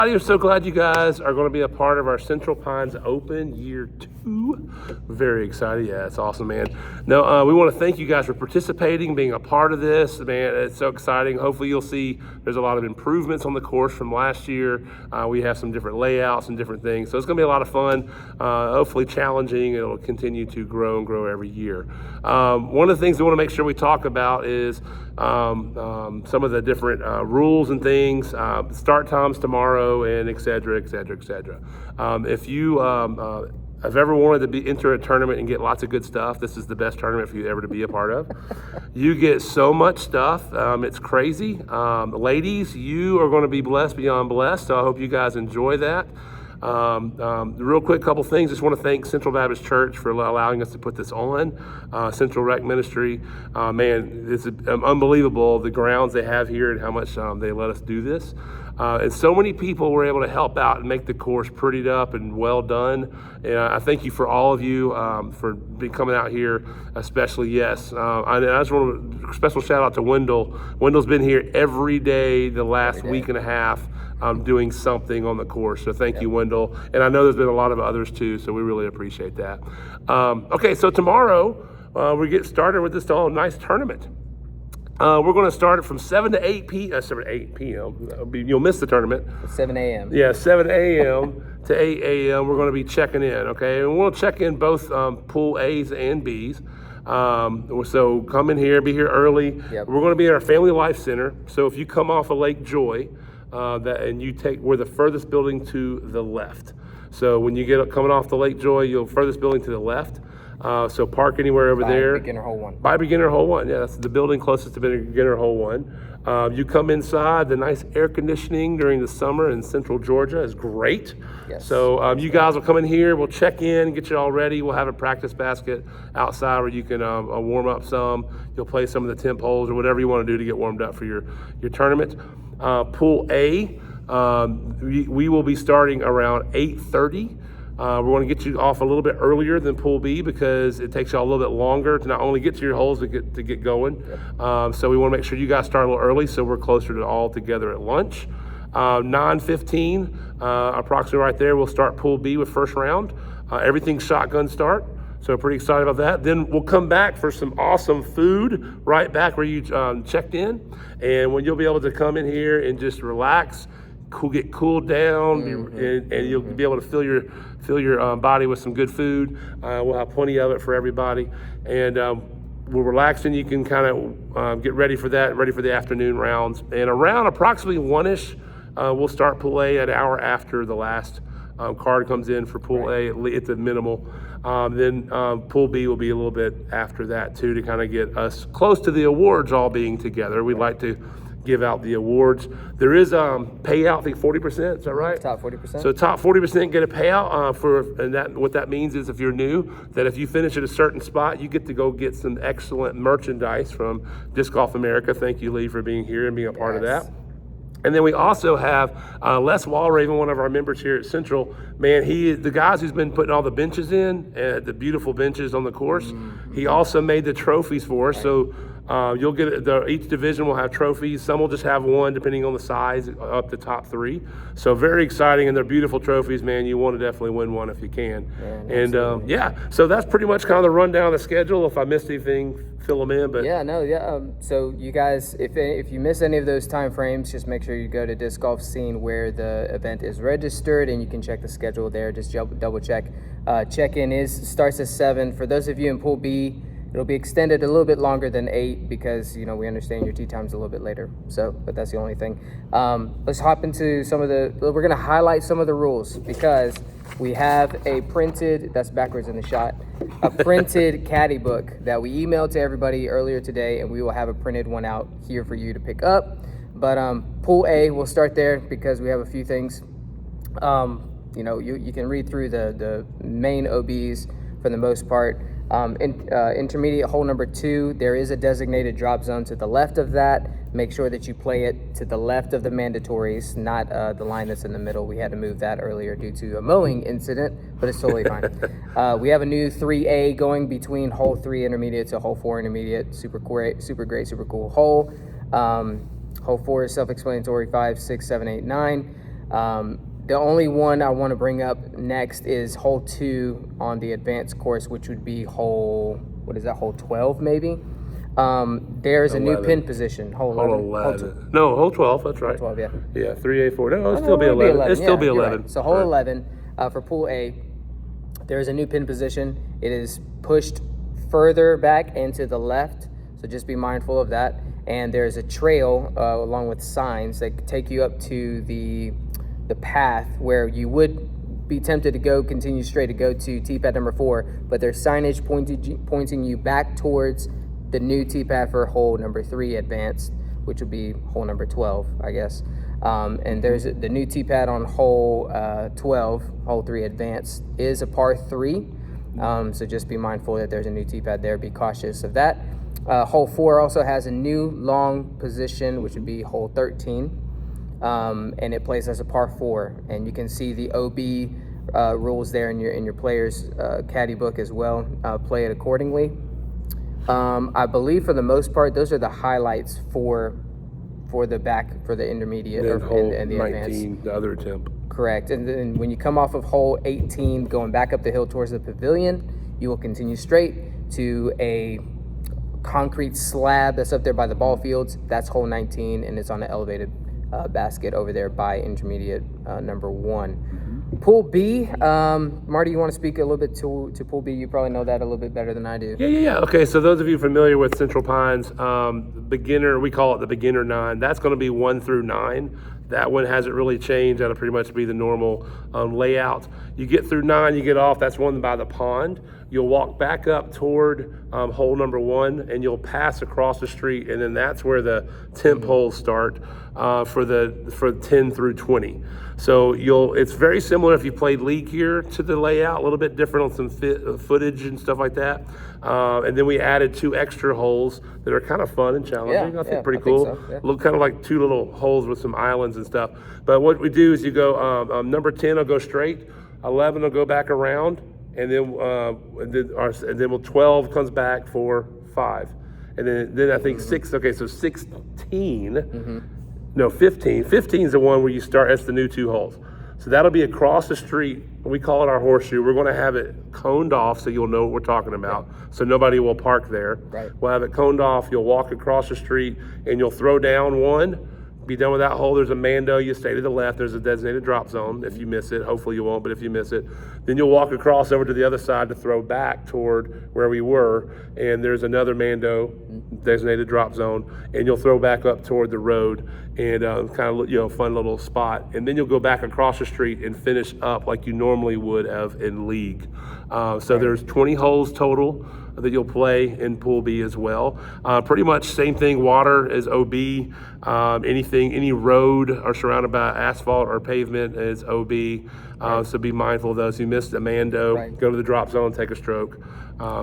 I'm so glad you guys are going to be a part of our Central Pines Open Year 2. Very excited. Yeah, it's awesome, man. No, we want to thank you guys for participating, being a part of this. Man, it's so exciting. Hopefully you'll see there's a lot of improvements on the course from last year. We have some different layouts and different things. So it's going to be a lot of fun, hopefully challenging. It'll continue to grow and grow every year. One of the things we want to make sure we talk about is some of the different rules and things, start times tomorrow, and et cetera, et cetera, et cetera. If you have ever wanted to enter a tournament and get lots of good stuff, this is the best tournament for you ever to be a part of. You get so much stuff. It's crazy. Ladies, you are going to be blessed beyond blessed, so I hope you guys enjoy that. Real quick, couple things. Just want to thank Central Baptist Church for allowing us to put this on. Central Rec Ministry, man, it's unbelievable the grounds they have here and how much they let us do this. And so many people were able to help out and make the course prettied up and well done. And I thank you for all of you for coming out here, especially, yes. I just want a special shout out to Wendell. Wendell's been here every day the last week and a half. Doing something on the course. So thank you, Wendell. And I know there's been a lot of others too, so we really appreciate that. Okay, so tomorrow we get started with this nice tournament. We're going to start it from 7 to 8 p.m. You'll miss the tournament. 7 a.m. Yeah, 7 a.m. to 8 a.m. We're going to be checking in, okay? And we'll check in both pool A's and B's. So come in here, be here early. Yep. We're going to be at our Family Life Center. So if you come off of Lake Joy, and we're the furthest building to the left. So when you get coming off the Lake Joy, you'll furthest building to the left. So park anywhere over there. Beginner hole 1. By beginner hole 1, yeah, that's the building closest to beginner hole 1. You come inside, the nice air conditioning during the summer in Central Georgia is great. Yes. So you guys will come in here, we'll check in, get you all ready. We'll have a practice basket outside where you can warm up some. You'll play some of the temp holes or whatever you want to do to get warmed up for your tournament. Pool A, we will be starting around 8:30. We're going to get you off a little bit earlier than Pool B because it takes you a little bit longer to not only get to your holes to get going. So we want to make sure you guys start a little early so we're closer to all together at lunch. 9:15, approximately right there, we'll start Pool B with first round. Everything's shotgun start. So pretty excited about that. Then we'll come back for some awesome food right back where you checked in. And when you'll be able to come in here and just relax, get cooled down, and you'll be able to fill your body with some good food. We'll have plenty of it for everybody. And we'll relax and you can kind of get ready for that, ready for the afternoon rounds. And around approximately 1-ish, we'll start Pool A an hour after the last card comes in for Pool A. It's a minimal. Then Pool B will be a little bit after that too to kind of get us close to the awards all being together. We'd like to give out the awards. There is payout, I think 40%, is that right? Top 40%. So top 40% get a payout and that what that means is if you're new, that if you finish at a certain spot, you get to go get some excellent merchandise from Disc Golf America. Thank you, Lee, for being here and being a part of that. And then we also have Les Walraven, one of our members here at Central. Man, the guys who's been putting all the benches in, the beautiful benches on the course. He also made the trophies for us. So you'll get each division will have trophies. Some will just have one, depending on the size, up to top 3. So very exciting, and they're beautiful trophies, man. You want to definitely win one if you can. And so that's pretty much kind of the rundown of the schedule. If I missed anything, fill them in. But so you guys, if you miss any of those time frames, just make sure you go to Disc Golf Scene where the event is registered, and you can check the schedule there. Just double check. Check-in starts at 7. For those of you in Pool B, it'll be extended a little bit longer than 8 because, we understand your tee time's a little bit later. So, but that's the only thing. Let's hop into we're going to highlight some of the rules because we have a printed, that's backwards in the shot, a printed caddy book that we emailed to everybody earlier today, and we will have a printed one out here for you to pick up. But Pool A, we'll start there because we have a few things. You can read through the main OBs for the most part. Intermediate hole number 2, there is a designated drop zone to the left of that. Make sure that you play it to the left of the mandatories, not the line that's in the middle. We had to move that earlier due to a mowing incident, but it's totally fine. We have a new 3A going between hole 3 intermediate to hole 4 intermediate. Super great, super cool hole. Hole 4 is self-explanatory. 5, 6, 7, 8, 9. The only one I want to bring up next is hole 2 on the advanced course, which would be hole 12 maybe. There's a new 11. pin position, hole 11. Hole 11. No, hole 12. That's right. 12, yeah. Yeah, 3A4. No, it'll Oh, still be it would 11. It'll still be you're 11. right. So hole Right. 11 for pool A, there's a new pin position. It is pushed further back into the left, so just be mindful of that. And there's a trail along with signs that take you up to the path where you would be tempted to continue straight to go to tee pad number 4, but there's signage pointing you back towards the new tee pad for hole number 3 advanced, which would be hole number 12, I guess. And there's the new tee pad on hole 12, hole 3 advanced, is a par 3. So just be mindful that there's a new tee pad there. Be cautious of that. Hole 4 also has a new long position, which would be hole 13. And it plays as a par 4, and you can see the OB rules there in your player's caddy book as well. Play it accordingly. I believe for the most part, those are the highlights for the intermediate Then hole and the 19, advanced. the other attempt. Correct. And then when you come off of hole 18, going back up the hill towards the pavilion, you will continue straight to a concrete slab that's up there by the ball fields. That's hole 19, and it's on the elevated basket over there by intermediate number 1. Pool B, Marty, you want to speak a little bit to Pool B? You probably know that a little bit better than I do. Yeah. Okay, so those of you familiar with Central Pines, beginner, we call it the beginner 9. That's going to be 1 through 9. That one hasn't really changed. That'll pretty much be the normal layout. You get through 9, you get off. That's one by the pond. You'll walk back up toward hole number 1, and you'll pass across the street, and then that's where the temp holes start for 10 through 20. So it's very similar if you played league here to the layout, a little bit different on some footage and stuff like that. And then we added 2 extra holes that are kind of fun and challenging. I think pretty cool. So, yeah. Look kind of like 2 little holes with some islands and stuff. But what we do is you go, number 10 will go straight, 11 will go back around, and then 12 comes back for 5. And then I think 6, okay, so 16, no, 15. 15 is the one where you start, that's the new 2 holes. So that'll be across the street. We call it our horseshoe. We're going to have it coned off so you'll know what we're talking about. So nobody will park there. Right. We'll have it coned off. You'll walk across the street and you'll throw down 1. Be done with that hole. There's a Mando. You stay to the left. There's a designated drop zone. If you miss it, hopefully you won't, but if you miss it, then you'll walk across over to the other side to throw back toward where we were. And there's another Mando designated drop zone, and you'll throw back up toward the road and kind of, fun little spot. And then you'll go back across the street and finish up like you normally would have in league. So there's 20 holes total that you'll play in Pool B as well. Pretty much same thing, water is OB. Any road or surrounded by asphalt or pavement is OB. So be mindful of those. You missed a Mando, go to the drop zone, take a stroke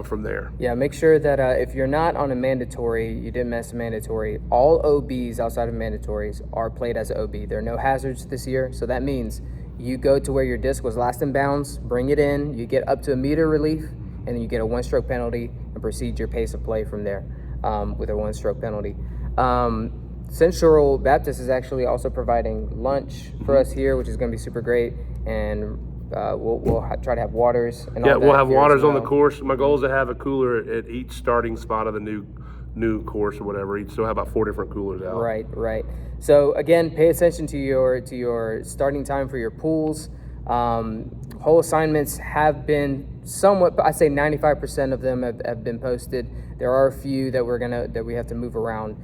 from there. Yeah, make sure that if you're not on a mandatory, you didn't miss a mandatory, all OBs outside of mandatories are played as OB. There are no hazards this year, so that means you go to where your disc was last in bounds, bring it in, you get up to a meter relief, and then you get a 1-stroke penalty and proceed your pace of play from there with a 1-stroke penalty. Central Baptist is actually also providing lunch for us here, which is going to be super great, and we'll try to have waters. And all that we'll have here as waters on the well. course. My goal is to have a cooler at each starting spot of the new course or whatever. Each, so have about 4 different coolers out. Right. So again, pay attention to your starting time for your pools. Hole assignments have been somewhat, I say 95% of them have been posted. There are a few that we have to move around.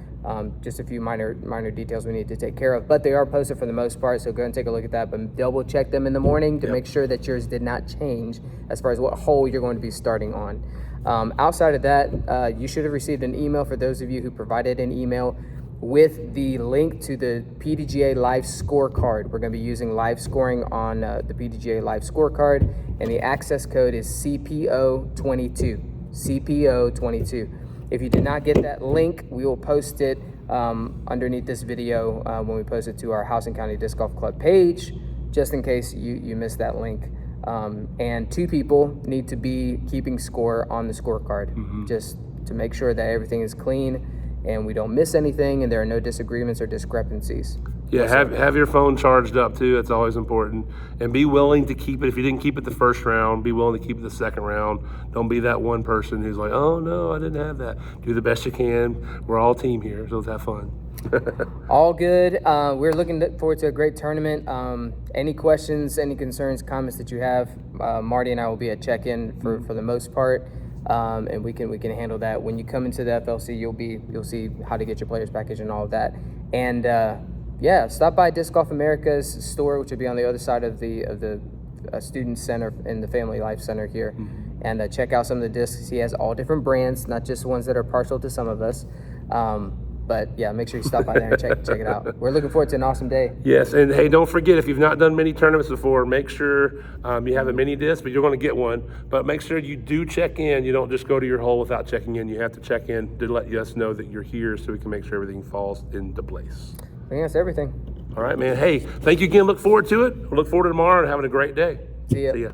Just a few minor details we need to take care of, but they are posted for the most part. So go and take a look at that, but double check them in the morning to make sure that yours did not change as far as what hole you're going to be starting on. Outside of that, you should have received an email, for those of you who provided an email, with the link to the PDGA Live Scorecard. We're going to be using live scoring on the PDGA Live Scorecard, and the access code is CPO22. CPO22. If you did not get that link, we will post it underneath this video when we post it to our Houston County Disc Golf Club page, just in case you missed that link. And 2 people need to be keeping score on the scorecard, just to make sure that everything is clean and we don't miss anything and there are no disagreements or discrepancies. Yeah, have your phone charged up too. That's always important. And be willing to keep it. If you didn't keep it the first round, be willing to keep it the second round. Don't be that one person who's like, oh no, I didn't have that. Do the best you can. We're all team here, so let's have fun. All good. We're looking forward to a great tournament. Any questions, any concerns, comments that you have, Marty and I will be at check-in for the most part, and we can handle that. When you come into the FLC, you'll see how to get your players package and all of that. And yeah, stop by Disc Golf America's store, which will be on the other side of the student center in the Family Life Center here, and check out some of the discs. He has all different brands, not just ones that are partial to some of us. But yeah, make sure you stop by there and check it out. We're looking forward to an awesome day. Yes, and hey, don't forget, if you've not done mini tournaments before, make sure you have a mini disc, but you're going to get one. But make sure you do check in. You don't just go to your hole without checking in. You have to check in to let us know that you're here so we can make sure everything falls into place. I think that's everything. All right, man. Hey, thank you again. Look forward to it. We'll look forward to tomorrow and having a great day. See ya. See ya.